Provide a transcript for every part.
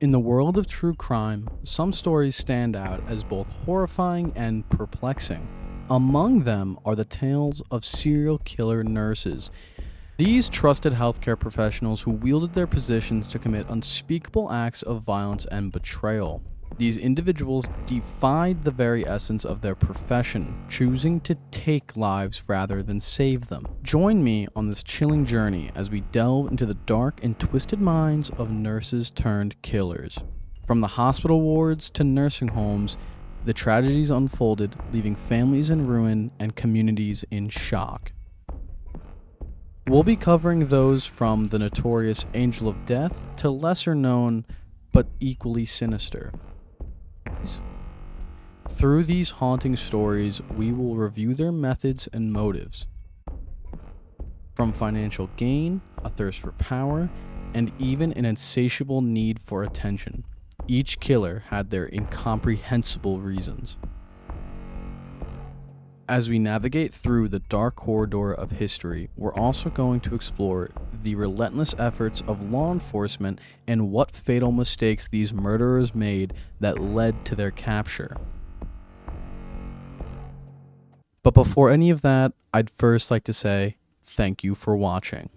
In the world of true crime, some stories stand out as both horrifying and perplexing. Among them are the tales of serial killer nurses. These trusted healthcare professionals who wielded their positions to commit unspeakable acts of violence and betrayal. These individuals defied the very essence of their profession, choosing to take lives rather than save them. Join me on this chilling journey as we delve into the dark and twisted minds of nurses turned killers. From the hospital wards to nursing homes, the tragedies unfolded, leaving families in ruin and communities in shock. We'll be covering those from the notorious Angel of Death to lesser known but equally sinister. Through these haunting stories, we will review their methods and motives. From financial gain, a thirst for power, and even an insatiable need for attention, each killer had their incomprehensible reasons. As we navigate through the dark corridor of history, we're also going to explore the relentless efforts of law enforcement and what fatal mistakes these murderers made that led to their capture. But before any of that, I'd first like to say thank you for watching.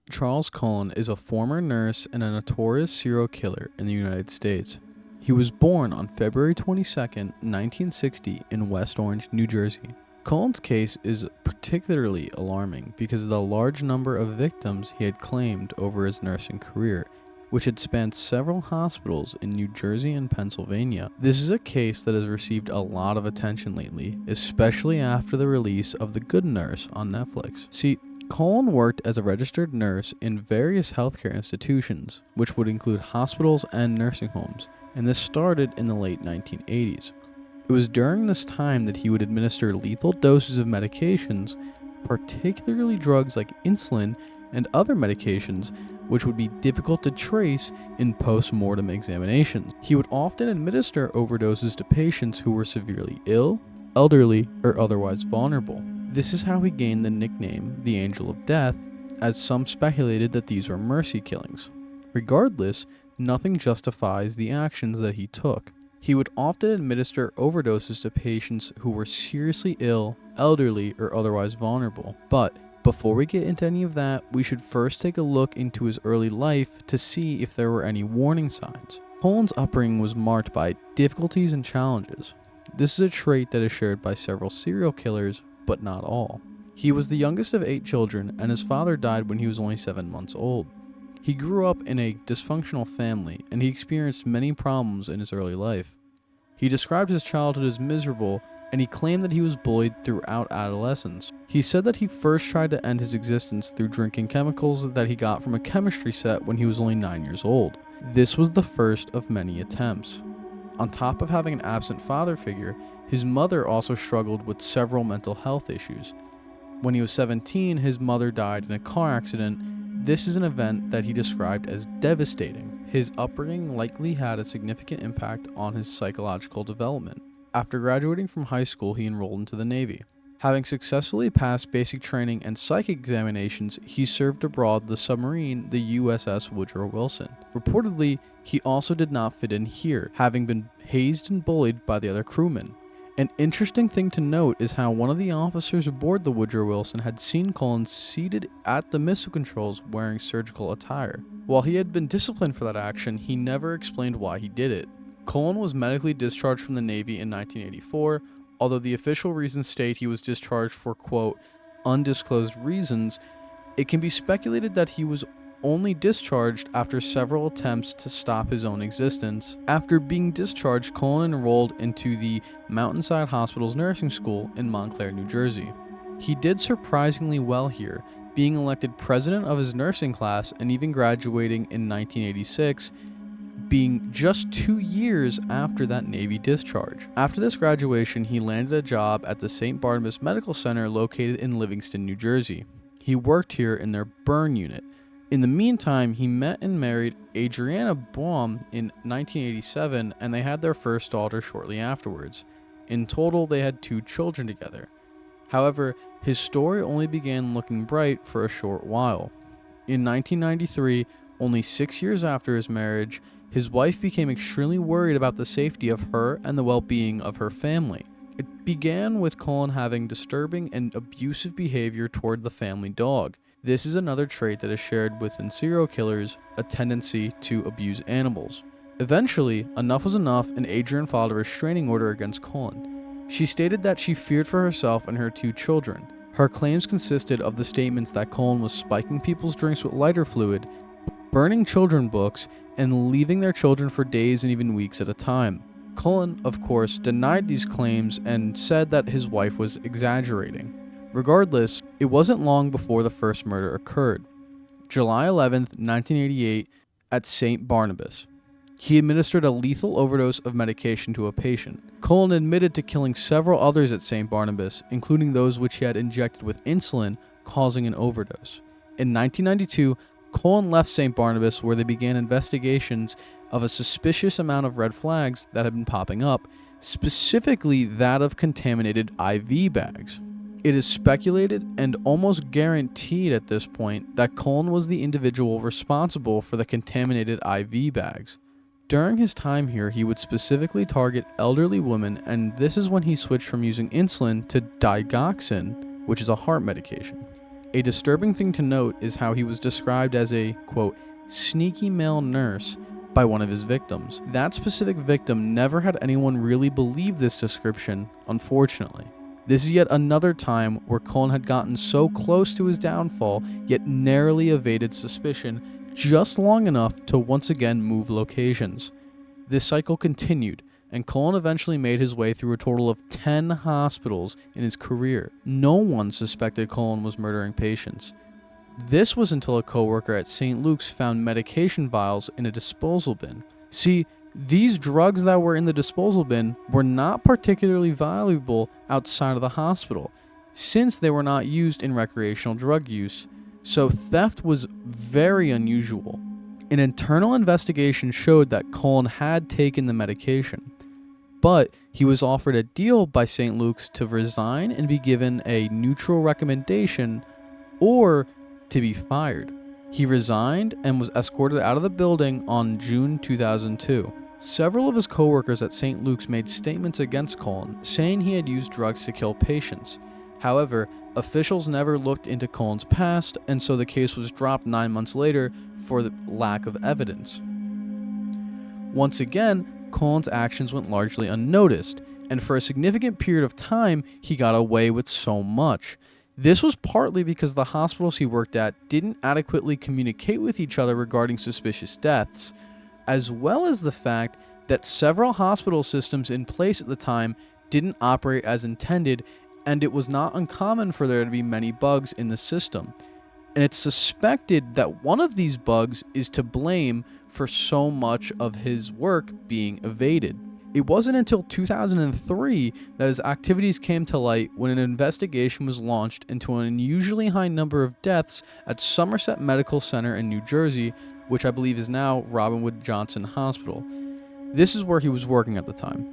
Charles Cullen is a former nurse and a notorious serial killer in the United States. He was born on February 22, 1960 in West Orange, New Jersey. Cullen's case is particularly alarming because of the large number of victims he had claimed over his nursing career, which had spanned several hospitals in New Jersey and Pennsylvania. This is a case that has received a lot of attention lately, especially after the release of The Good Nurse on Netflix. See, Cullen worked as a registered nurse in various healthcare institutions, which would include hospitals and nursing homes, and this started in the late 1980s. It was during this time that he would administer lethal doses of medications, particularly drugs like insulin and other medications, which would be difficult to trace in post-mortem examinations. He would often administer overdoses to patients who were severely ill, elderly, or otherwise vulnerable. This is how he gained the nickname the Angel of Death, as some speculated that these were mercy killings. Regardless, nothing justifies the actions that he took. He would often administer overdoses to patients who were seriously ill, elderly, or otherwise vulnerable. But before we get into any of that, we should first take a look into his early life to see if there were any warning signs. Cullen's upbringing was marked by difficulties and challenges. This is a trait that is shared by several serial killers, but not all. He was the youngest of 8 children, and his father died when he was only 7 months old. He grew up in a dysfunctional family, and he experienced many problems in his early life. He described his childhood as miserable, and he claimed that he was bullied throughout adolescence. He said that he first tried to end his existence through drinking chemicals that he got from a chemistry set when he was only 9 years old. This was the first of many attempts. On top of having an absent father figure, his mother also struggled with several mental health issues. When he was 17, his mother died in a car accident. This is an event that he described as devastating. His upbringing likely had a significant impact on his psychological development. After graduating from high school, he enrolled into the Navy. Having successfully passed basic training and psych examinations, he served aboard the submarine, the USS Woodrow Wilson. Reportedly, he also did not fit in here, having been hazed and bullied by the other crewmen. An interesting thing to note is how one of the officers aboard the Woodrow Wilson had seen Cullen seated at the missile controls wearing surgical attire. While he had been disciplined for that action, he never explained why he did it. Cullen was medically discharged from the Navy in 1984, although the official reasons state he was discharged for, quote, undisclosed reasons. It can be speculated that he was only discharged after several attempts to stop his own existence. After being discharged, Cullen enrolled into the Mountainside Hospital's nursing school in Montclair, New Jersey. He did surprisingly well here, being elected president of his nursing class and even graduating in 1986, being just 2 years after that Navy discharge. After this graduation, he landed a job at the St. Barnabas Medical Center located in Livingston, New Jersey. He worked here in their burn unit. In the meantime, he met and married Adriana Baum in 1987, and they had their first daughter shortly afterwards. In total, they had 2 children together. However, his story only began looking bright for a short while. In 1993, only 6 years after his marriage, his wife became extremely worried about the safety of her and the well-being of her family. It began with Cullen having disturbing and abusive behavior toward the family dog. This is another trait that is shared within serial killers, a tendency to abuse animals. Eventually, enough was enough and Adrian filed a restraining order against Cullen. She stated that she feared for herself and her 2 children. Her claims consisted of the statements that Cullen was spiking people's drinks with lighter fluid, burning children books, and leaving their children for days and even weeks at a time. Cullen, of course, denied these claims and said that his wife was exaggerating. Regardless, it wasn't long before the first murder occurred. July 11th, 1988, at St. Barnabas. He administered a lethal overdose of medication to a patient. Cullen admitted to killing several others at St. Barnabas, including those which he had injected with insulin, causing an overdose. In 1992, Cullen left St. Barnabas, where they began investigations of a suspicious amount of red flags that had been popping up, specifically that of contaminated IV bags. It is speculated and almost guaranteed at this point that Cullen was the individual responsible for the contaminated IV bags. During his time here, he would specifically target elderly women, and this is when he switched from using insulin to digoxin, which is a heart medication. A disturbing thing to note is how he was described as a, quote, sneaky male nurse by one of his victims. That specific victim never had anyone really believe this description, unfortunately. This is yet another time where Cullen had gotten so close to his downfall, yet narrowly evaded suspicion just long enough to once again move locations. This cycle continued, and Cullen eventually made his way through a total of 10 hospitals in his career. No one suspected Cullen was murdering patients. This was until a coworker at St. Luke's found medication vials in a disposal bin. See, these drugs that were in the disposal bin were not particularly valuable outside of the hospital, since they were not used in recreational drug use, so theft was very unusual. An internal investigation showed that Cullen had taken the medication, but he was offered a deal by St. Luke's to resign and be given a neutral recommendation or to be fired. He resigned and was escorted out of the building on June 2002. Several of his coworkers at St. Luke's made statements against Cullen, saying he had used drugs to kill patients. However, officials never looked into Cullen's past, and so the case was dropped 9 months later for the lack of evidence. Once again, Cullen's actions went largely unnoticed, and for a significant period of time, he got away with so much. This was partly because the hospitals he worked at didn't adequately communicate with each other regarding suspicious deaths, as well as the fact that several hospital systems in place at the time didn't operate as intended, and it was not uncommon for there to be many bugs in the system. And it's suspected that one of these bugs is to blame for so much of his work being evaded. It wasn't until 2003 that his activities came to light when an investigation was launched into an unusually high number of deaths at Somerset Medical Center in New Jersey, which I believe is now Robin Wood Johnson Hospital. This is where he was working at the time.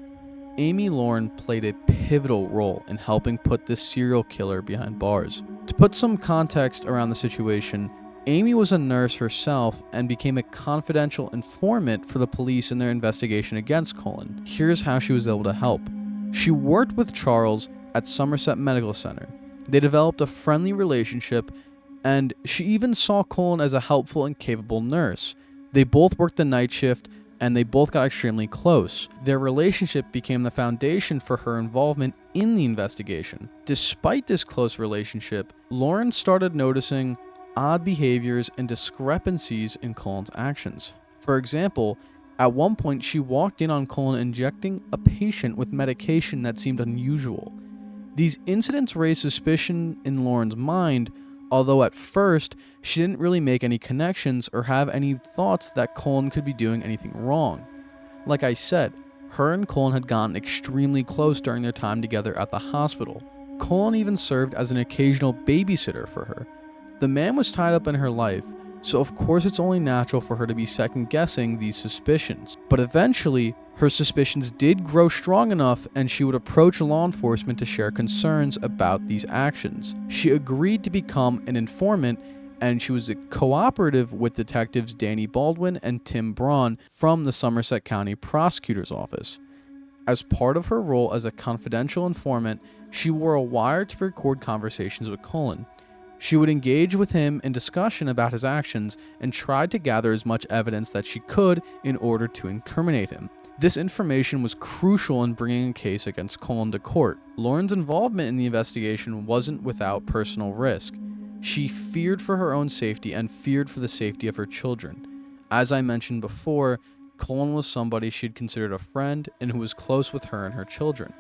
Amy Lauren played a pivotal role in helping put this serial killer behind bars. To put some context around the situation, Amy was a nurse herself and became a confidential informant for the police in their investigation against Cullen. Here's how she was able to help. She worked with Charles at Somerset Medical Center. They developed a friendly relationship, and she even saw Cullen as a helpful and capable nurse. They both worked the night shift, and they both got extremely close. Their relationship became the foundation for her involvement in the investigation. Despite this close relationship, Lauren started noticing odd behaviors and discrepancies in Cullen's actions. For example, at one point she walked in on Cullen injecting a patient with medication that seemed unusual. These incidents raised suspicion in Lauren's mind, although at first, she didn't really make any connections or have any thoughts that Cullen could be doing anything wrong. Like I said, her and Cullen had gotten extremely close during their time together at the hospital. Cullen even served as an occasional babysitter for her. The man was tied up in her life, so of course it's only natural for her to be second-guessing these suspicions. But eventually, her suspicions did grow strong enough and she would approach law enforcement to share concerns about these actions. She agreed to become an informant, and she was cooperative with detectives Danny Baldwin and Tim Braun from the Somerset County Prosecutor's Office. As part of her role as a confidential informant, she wore a wire to record conversations with Cullen. She would engage with him in discussion about his actions and tried to gather as much evidence that she could in order to incriminate him. This information was crucial in bringing a case against Cullen to court. Lauren's involvement in the investigation wasn't without personal risk. She feared for her own safety and feared for the safety of her children. As I mentioned before, Cullen was somebody she'd considered a friend and who was close with her and her children.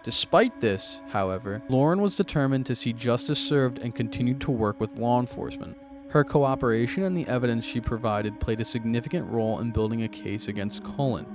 Despite this, however, Lauren was determined to see justice served and continued to work with law enforcement. Her cooperation and the evidence she provided played a significant role in building a case against Cullen.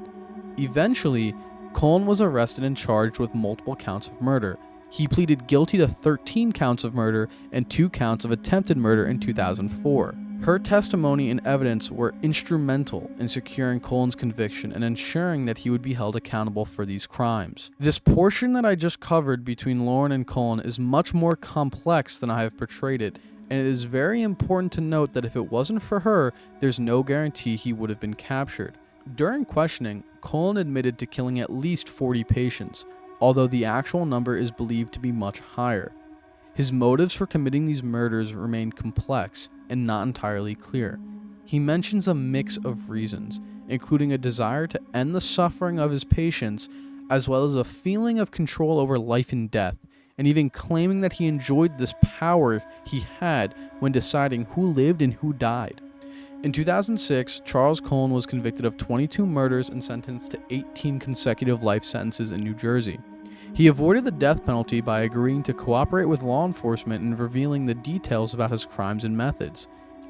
Eventually, Cullen was arrested and charged with multiple counts of murder. He pleaded guilty to 13 counts of murder and 2 counts of attempted murder in 2004. Her testimony and evidence were instrumental in securing Cullen's conviction and ensuring that he would be held accountable for these crimes. This portion that I just covered between Lauren and Cullen is much more complex than I have portrayed it, and it is very important to note that if it wasn't for her, there's no guarantee he would have been captured. During questioning, Cullen admitted to killing at least 40 patients, although the actual number is believed to be much higher. His motives for committing these murders remain complex and not entirely clear. He mentions a mix of reasons, including a desire to end the suffering of his patients, as well as a feeling of control over life and death, and even claiming that he enjoyed this power he had when deciding who lived and who died. In 2006, Charles Cullen was convicted of 22 murders and sentenced to 18 consecutive life sentences in New Jersey. He avoided the death penalty by agreeing to cooperate with law enforcement and revealing the details about his crimes and methods.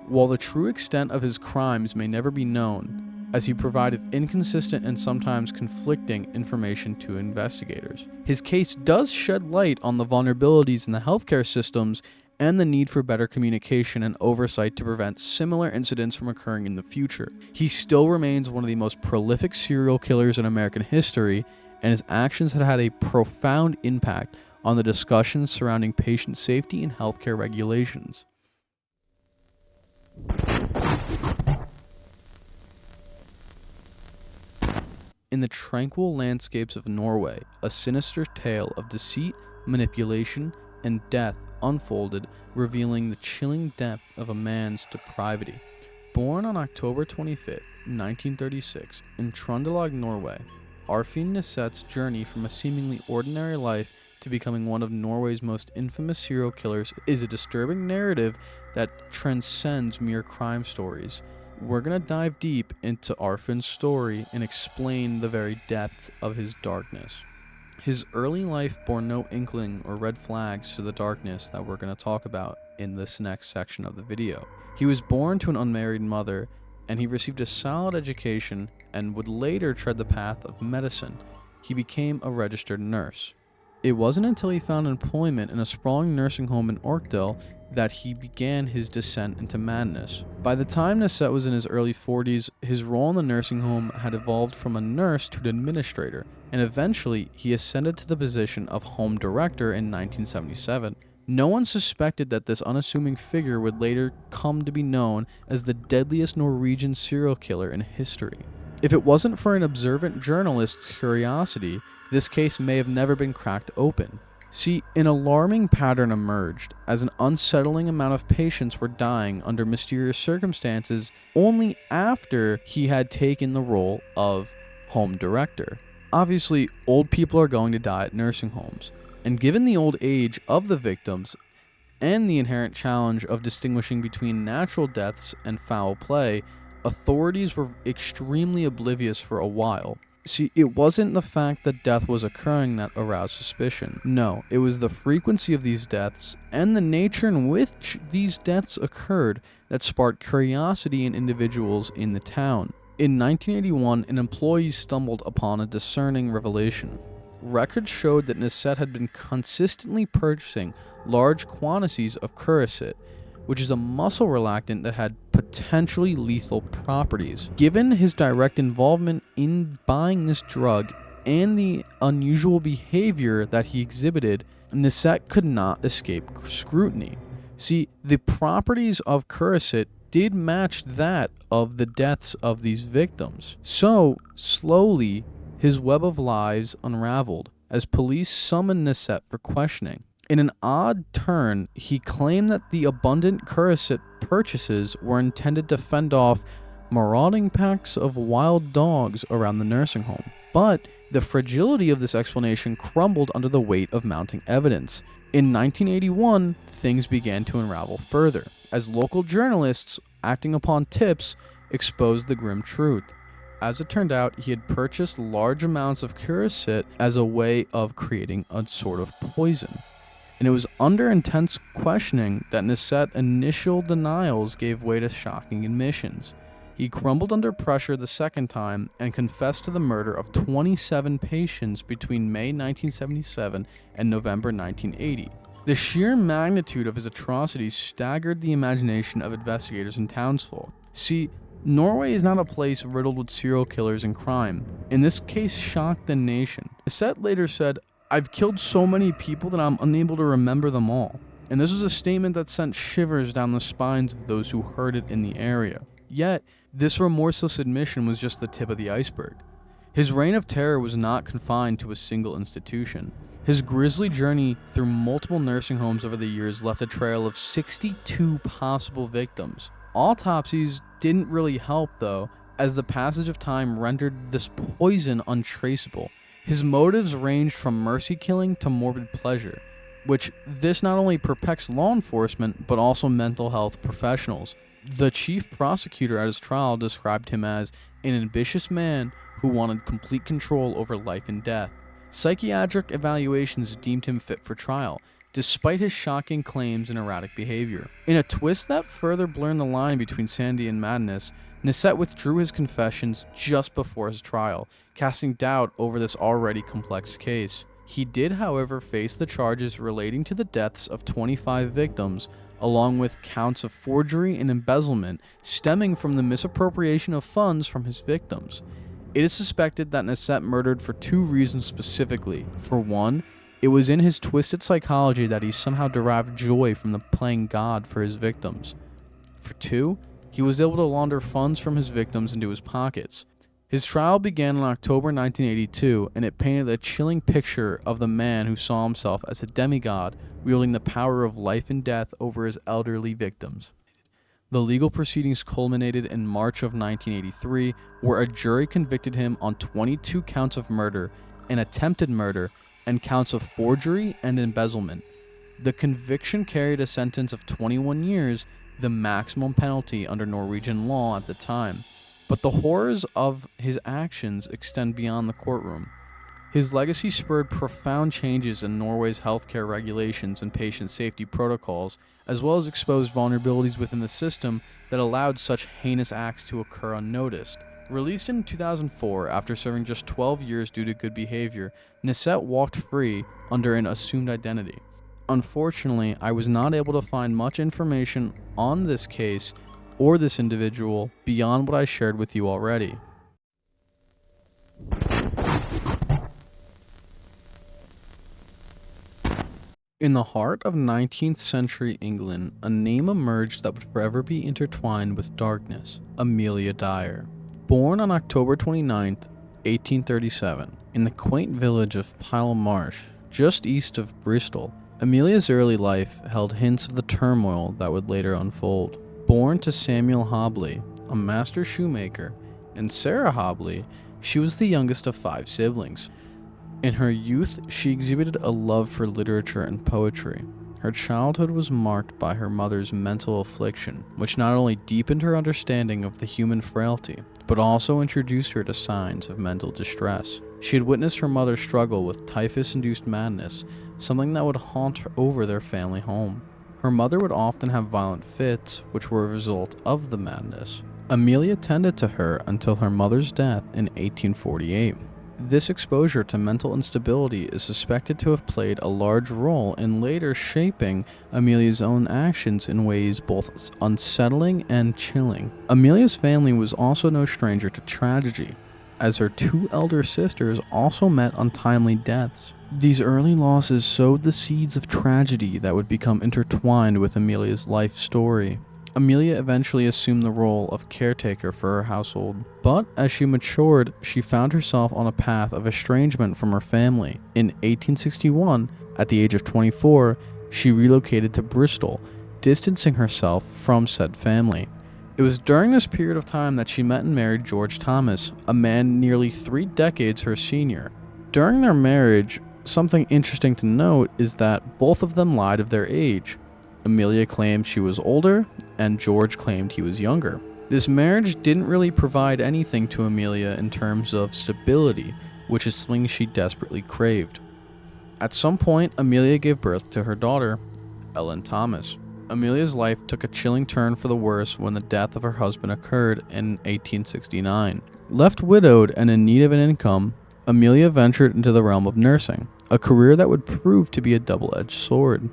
While the true extent of his crimes may never be known, as he provided inconsistent and sometimes conflicting information to investigators. His case does shed light on the vulnerabilities in the healthcare systems and the need for better communication and oversight to prevent similar incidents from occurring in the future. He still remains one of the most prolific serial killers in American history, and his actions had a profound impact on the discussions surrounding patient safety and healthcare regulations. In the tranquil landscapes of Norway, a sinister tale of deceit, manipulation, and death unfolded, revealing the chilling depth of a man's depravity. Born on October 25, 1936, in Trøndelag, Norway, Arnfinn Nesset's journey from a seemingly ordinary life to becoming one of Norway's most infamous serial killers is a disturbing narrative that transcends mere crime stories. We're going to dive deep into Arnfinn's story and explain the very depth of his darkness. His early life bore no inkling or red flags to the darkness that we're going to talk about in this next section of the video. He was born to an unmarried mother, and he received a solid education and would later tread the path of medicine. He became a registered nurse. It wasn't until he found employment in a sprawling nursing home in Orkdal that he began his descent into madness. By the time Nesset was in his early 40s, his role in the nursing home had evolved from a nurse to an administrator, and eventually he ascended to the position of home director in 1977. No one suspected that this unassuming figure would later come to be known as the deadliest Norwegian serial killer in history. If it wasn't for an observant journalist's curiosity, this case may have never been cracked open. See, an alarming pattern emerged, as an unsettling amount of patients were dying under mysterious circumstances only after he had taken the role of home director. Obviously, old people are going to die at nursing homes, and given the old age of the victims and the inherent challenge of distinguishing between natural deaths and foul play, authorities were extremely oblivious for a while. See, it wasn't the fact that death was occurring that aroused suspicion. No, it was the frequency of these deaths and the nature in which these deaths occurred that sparked curiosity in individuals in the town. In 1981, an employee stumbled upon a discerning revelation. Records showed that Nesset had been consistently purchasing large quantities of curacit, which is a muscle relaxant that had potentially lethal properties. Given his direct involvement in buying this drug and the unusual behavior that he exhibited, Nesset could not escape scrutiny. See, the properties of Curacet did match that of the deaths of these victims. So, slowly, his web of lies unraveled as police summoned Nesset for questioning. In an odd turn, he claimed that the abundant Curacet purchases were intended to fend off marauding packs of wild dogs around the nursing home. But the fragility of this explanation crumbled under the weight of mounting evidence. In 1981, things began to unravel further, as local journalists, acting upon tips, exposed the grim truth. As it turned out, he had purchased large amounts of Curacet as a way of creating a sort of poison. And it was under intense questioning that Nesset's initial denials gave way to shocking admissions. He crumbled under pressure the second time and confessed to the murder of 27 patients between May 1977 and November 1980. The sheer magnitude of his atrocities staggered the imagination of investigators in Townsville. See, Norway is not a place riddled with serial killers and crime, and this case shocked the nation. Nesset later said, "I've killed so many people that I'm unable to remember them all." And this was a statement that sent shivers down the spines of those who heard it in the area. Yet, this remorseless admission was just the tip of the iceberg. His reign of terror was not confined to a single institution. His grisly journey through multiple nursing homes over the years left a trail of 62 possible victims. Autopsies didn't really help, though, as the passage of time rendered this poison untraceable. His motives ranged from mercy killing to morbid pleasure, which this not only perplexed law enforcement, but also mental health professionals. The chief prosecutor at his trial described him as an ambitious man who wanted complete control over life and death. Psychiatric evaluations deemed him fit for trial, despite his shocking claims and erratic behavior. In a twist that further blurred the line between sanity and madness, Nesset withdrew his confessions just before his trial, casting doubt over this already complex case. He did, however, face the charges relating to the deaths of 25 victims, along with counts of forgery and embezzlement stemming from the misappropriation of funds from his victims. It is suspected that Nesset murdered for two reasons specifically. For one, it was in his twisted psychology that he somehow derived joy from playing God for his victims. For two, he was able to launder funds from his victims into his pockets. His trial began in October 1982, and it painted a chilling picture of the man who saw himself as a demigod wielding the power of life and death over his elderly victims. The legal proceedings culminated in March of 1983, where a jury convicted him on 22 counts of murder and attempted murder and counts of forgery and embezzlement. The conviction carried a sentence of 21 years, the maximum penalty under Norwegian law at the time. But the horrors of his actions extend beyond the courtroom. His legacy spurred profound changes in Norway's healthcare regulations and patient safety protocols, as well as exposed vulnerabilities within the system that allowed such heinous acts to occur unnoticed. Released in 2004 after serving just 12 years due to good behavior, Nesset walked free under an assumed identity. Unfortunately, I was not able to find much information on this case or this individual beyond what I shared with you already. In the heart of 19th century England, a name emerged that would forever be intertwined with darkness: Amelia Dyer. Born on October 29, 1837, in the quaint village of Pyle Marsh, just east of Bristol, Amelia's early life held hints of the turmoil that would later unfold. Born to Samuel Hobley, a master shoemaker, and Sarah Hobley, she was the youngest of 5 siblings. In her youth, she exhibited a love for literature and poetry. Her childhood was marked by her mother's mental affliction, which not only deepened her understanding of the human frailty, but also introduced her to signs of mental distress. She had witnessed her mother struggle with typhus-induced madness, something that would haunt her over their family home. Her mother would often have violent fits, which were a result of the madness. Amelia tended to her until her mother's death in 1848. This exposure to mental instability is suspected to have played a large role in later shaping Amelia's own actions in ways both unsettling and chilling. Amelia's family was also no stranger to tragedy, as her two elder sisters also met untimely deaths. These early losses sowed the seeds of tragedy that would become intertwined with Amelia's life story. Amelia eventually assumed the role of caretaker for her household, but as she matured, she found herself on a path of estrangement from her family. In 1861, at the age of 24, she relocated to Bristol, distancing herself from said family. It was during this period of time that she met and married George Thomas, a man nearly 3 decades her senior. During their marriage, something interesting to note is that both of them lied of their age. Amelia claimed she was older, and George claimed he was younger. This marriage didn't really provide anything to Amelia in terms of stability, which is something she desperately craved. At some point, Amelia gave birth to her daughter, Ellen Thomas. Amelia's life took a chilling turn for the worse when the death of her husband occurred in 1869. Left widowed and in need of an income, Amelia ventured into the realm of nursing, a career that would prove to be a double-edged sword.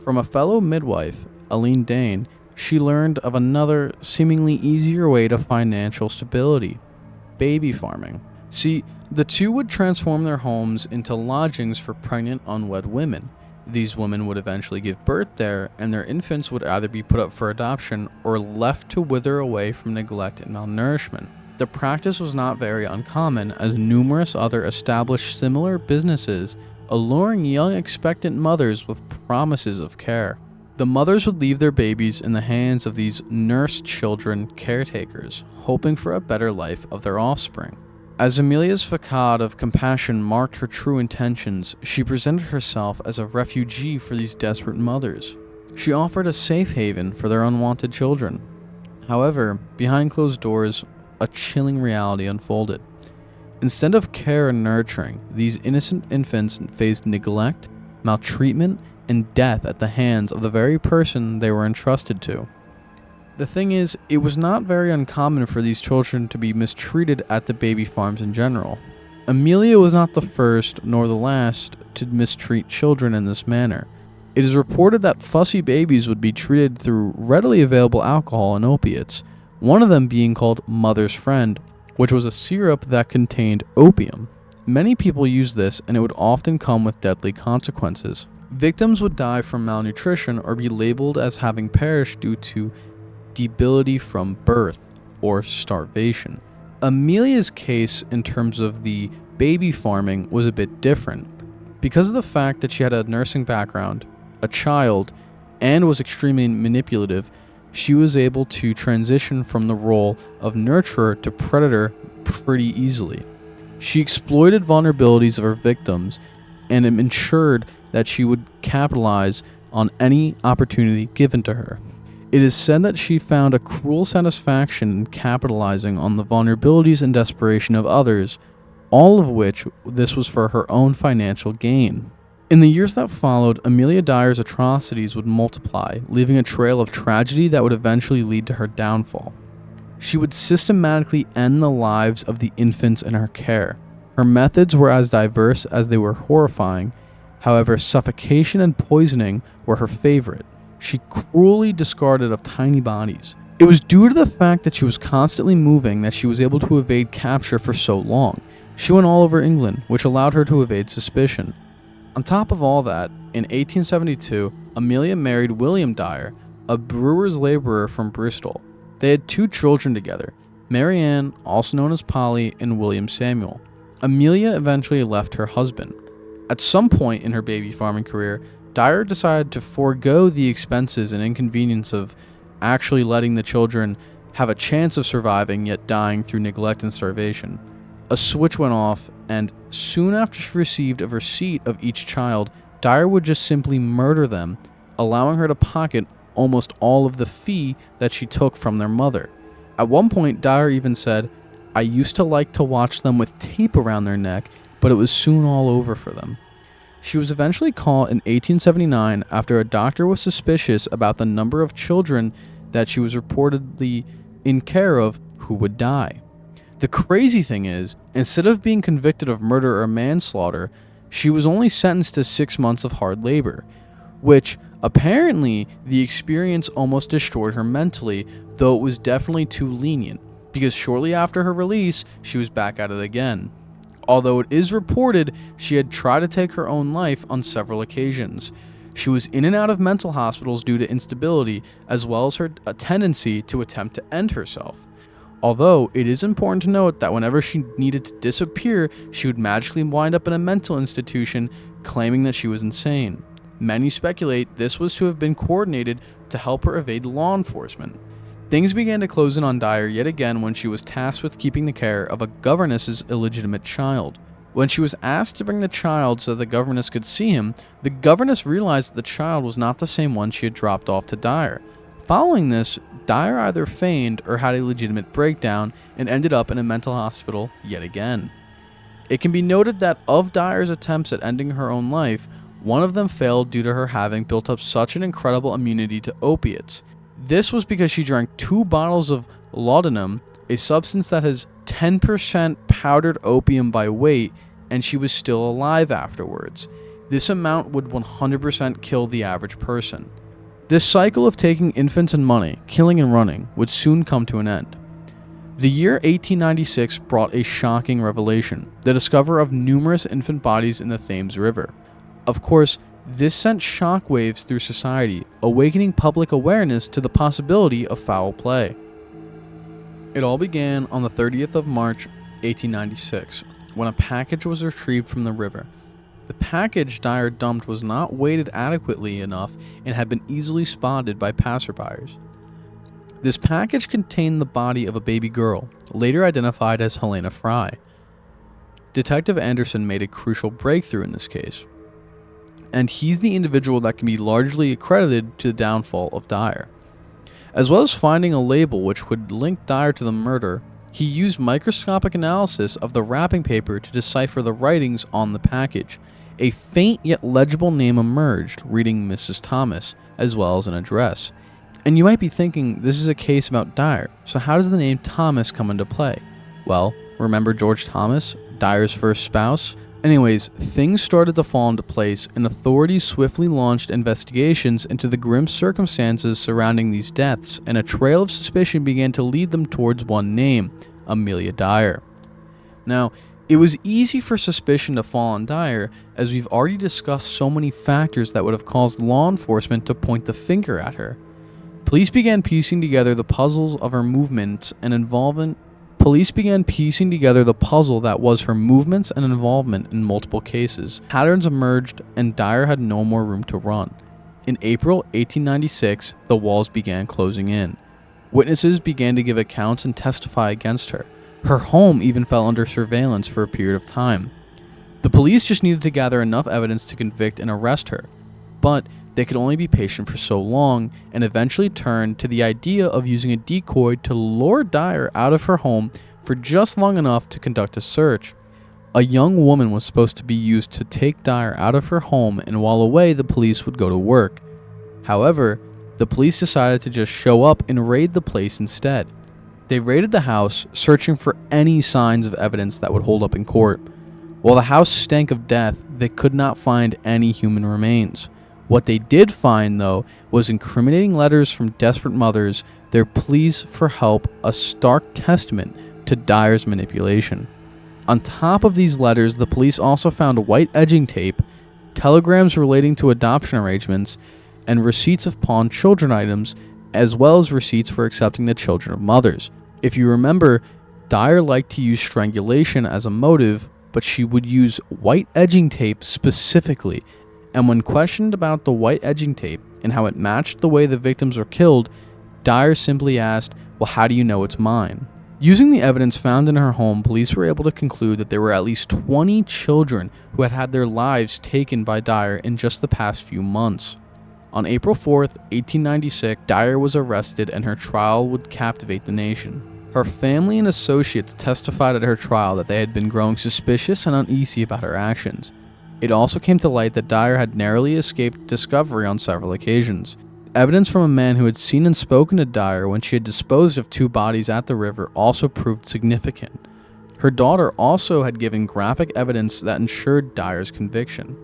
From a fellow midwife, Aline Dane, she learned of another, seemingly easier way to financial stability: baby farming. See, the two would transform their homes into lodgings for pregnant, unwed women. These women would eventually give birth there, and their infants would either be put up for adoption or left to wither away from neglect and malnourishment. The practice was not very uncommon, as numerous other established similar businesses alluring young expectant mothers with promises of care. The mothers would leave their babies in the hands of these nurse children caretakers, hoping for a better life of their offspring. As Amelia's facade of compassion marked her true intentions, she presented herself as a refugee for these desperate mothers. She offered a safe haven for their unwanted children. However, behind closed doors, a chilling reality unfolded. Instead of care and nurturing, these innocent infants faced neglect, maltreatment, and death at the hands of the very person they were entrusted to. The thing is, it was not very uncommon for these children to be mistreated at the baby farms in general. Amelia was not the first nor the last to mistreat children in this manner. It is reported that fussy babies would be treated through readily available alcohol and opiates, one of them being called Mother's Friend, which was a syrup that contained opium. Many people used this, and it would often come with deadly consequences. Victims would die from malnutrition or be labeled as having perished due to debility from birth or starvation. Amelia's case in terms of the baby farming was a bit different. Because of the fact that she had a nursing background, a child, and was extremely manipulative, she was able to transition from the role of nurturer to predator pretty easily. She exploited vulnerabilities of her victims and ensured that she would capitalize on any opportunity given to her. It is said that she found a cruel satisfaction in capitalizing on the vulnerabilities and desperation of others, all of which this was for her own financial gain. In the years that followed, Amelia Dyer's atrocities would multiply, leaving a trail of tragedy that would eventually lead to her downfall. She would systematically end the lives of the infants in her care. Her methods were as diverse as they were horrifying. However, suffocation and poisoning were her favorite. She cruelly discarded of tiny bodies. It was due to the fact that she was constantly moving that she was able to evade capture for so long. She went all over England, which allowed her to evade suspicion. On top of all that, in 1872, Amelia married William Dyer, a brewer's laborer from Bristol. They had 2 children together, Mary Ann, also known as Polly, and William Samuel. Amelia eventually left her husband. At some point in her baby farming career, Dyer decided to forego the expenses and inconvenience of actually letting the children have a chance of surviving yet dying through neglect and starvation. A switch went off, and soon after she received a receipt of each child, Dyer would just simply murder them, allowing her to pocket almost all of the fee that she took from their mother. At one point, Dyer even said, "I used to like to watch them with tape around their neck, but it was soon all over for them." She was eventually caught in 1879 after a doctor was suspicious about the number of children that she was reportedly in care of who would die. The crazy thing is, instead of being convicted of murder or manslaughter, she was only sentenced to 6 months of hard labor, which apparently the experience almost destroyed her mentally, though it was definitely too lenient, because shortly after her release, she was back at it again. Although it is reported she had tried to take her own life on several occasions. She was in and out of mental hospitals due to instability, as well as her tendency to attempt to end herself. Although it is important to note that whenever she needed to disappear, she would magically wind up in a mental institution claiming that she was insane. Many speculate this was to have been coordinated to help her evade law enforcement. Things began to close in on Dyer yet again when she was tasked with keeping the care of a governess's illegitimate child. When she was asked to bring the child so the governess could see him, the governess realized that the child was not the same one she had dropped off to Dyer. Following this, Dyer either feigned or had a legitimate breakdown and ended up in a mental hospital yet again. It can be noted that of Dyer's attempts at ending her own life, one of them failed due to her having built up such an incredible immunity to opiates. This was because she drank 2 bottles of laudanum, a substance that has 10% powdered opium by weight, and she was still alive afterwards. This amount would 100% kill the average person. This cycle of taking infants and money, killing and running, would soon come to an end. The year 1896 brought a shocking revelation, the discovery of numerous infant bodies in the Thames River. Of course, this sent shockwaves through society, awakening public awareness to the possibility of foul play. It all began on the 30th of March, 1896, when a package was retrieved from the river. The package Dyer dumped was not weighted adequately enough and had been easily spotted by passerbyers. This package contained the body of a baby girl, later identified as Helena Fry. Detective Anderson made a crucial breakthrough in this case, and he's the individual that can be largely accredited to the downfall of Dyer. As well as finding a label which would link Dyer to the murder, he used microscopic analysis of the wrapping paper to decipher the writings on the package. A faint yet legible name emerged, reading Mrs. Thomas, as well as an address. And you might be thinking, this is a case about Dyer, so how does the name Thomas come into play? Well, remember George Thomas, Dyer's first spouse? Anyways, things started to fall into place, and authorities swiftly launched investigations into the grim circumstances surrounding these deaths, and a trail of suspicion began to lead them towards one name, Amelia Dyer. Now, it was easy for suspicion to fall on Dyer, as we've already discussed so many factors that would have caused law enforcement to point the finger at her. Police began piecing together the puzzles of her movements and involvement. Police began piecing together the puzzle that was her movements and involvement in multiple cases. Patterns emerged, and Dyer had no more room to run. In April 1896, the walls began closing in. Witnesses began to give accounts and testify against her. Her home even fell under surveillance for a period of time. The police just needed to gather enough evidence to convict and arrest her, but they could only be patient for so long, and eventually turned to the idea of using a decoy to lure Dyer out of her home for just long enough to conduct a search. A young woman was supposed to be used to take Dyer out of her home, and while away, the police would go to work. However, the police decided to just show up and raid the place instead. They raided the house, searching for any signs of evidence that would hold up in court. While the house stank of death, they could not find any human remains. What they did find, though, was incriminating letters from desperate mothers, their pleas for help, a stark testament to Dyer's manipulation. On top of these letters, the police also found white edging tape, telegrams relating to adoption arrangements, and receipts of pawned children items, as well as receipts for accepting the children of mothers. If you remember, Dyer liked to use strangulation as a motive, but she would use white edging tape specifically. And when questioned about the white edging tape and how it matched the way the victims were killed, Dyer simply asked, "Well, how do you know it's mine?" Using the evidence found in her home, police were able to conclude that there were at least 20 children who had had their lives taken by Dyer in just the past few months. On April 4th, 1896, Dyer was arrested, and her trial would captivate the nation. Her family and associates testified at her trial that they had been growing suspicious and uneasy about her actions. It also came to light that Dyer had narrowly escaped discovery on several occasions. Evidence from a man who had seen and spoken to Dyer when she had disposed of 2 bodies at the river also proved significant. Her daughter also had given graphic evidence that ensured Dyer's conviction.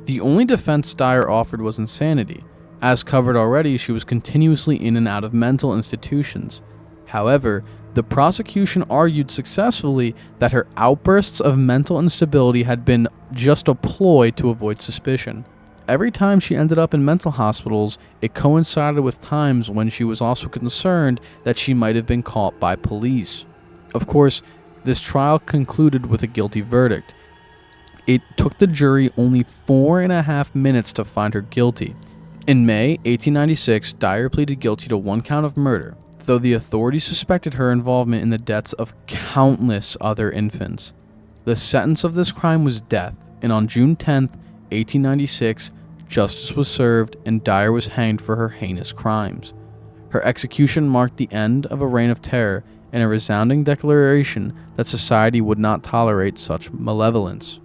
The only defense Dyer offered was insanity. As covered already, she was continuously in and out of mental institutions. However, the prosecution argued successfully that her outbursts of mental instability had been just a ploy to avoid suspicion. Every time she ended up in mental hospitals, it coincided with times when she was also concerned that she might have been caught by police. Of course, this trial concluded with a guilty verdict. It took the jury only 4.5 minutes to find her guilty. In May 1896, Dyer pleaded guilty to 1 count of murder, though the authorities suspected her involvement in the deaths of countless other infants. The sentence of this crime was death, and on June 10, 1896, justice was served and Dyer was hanged for her heinous crimes. Her execution marked the end of a reign of terror and a resounding declaration that society would not tolerate such malevolence.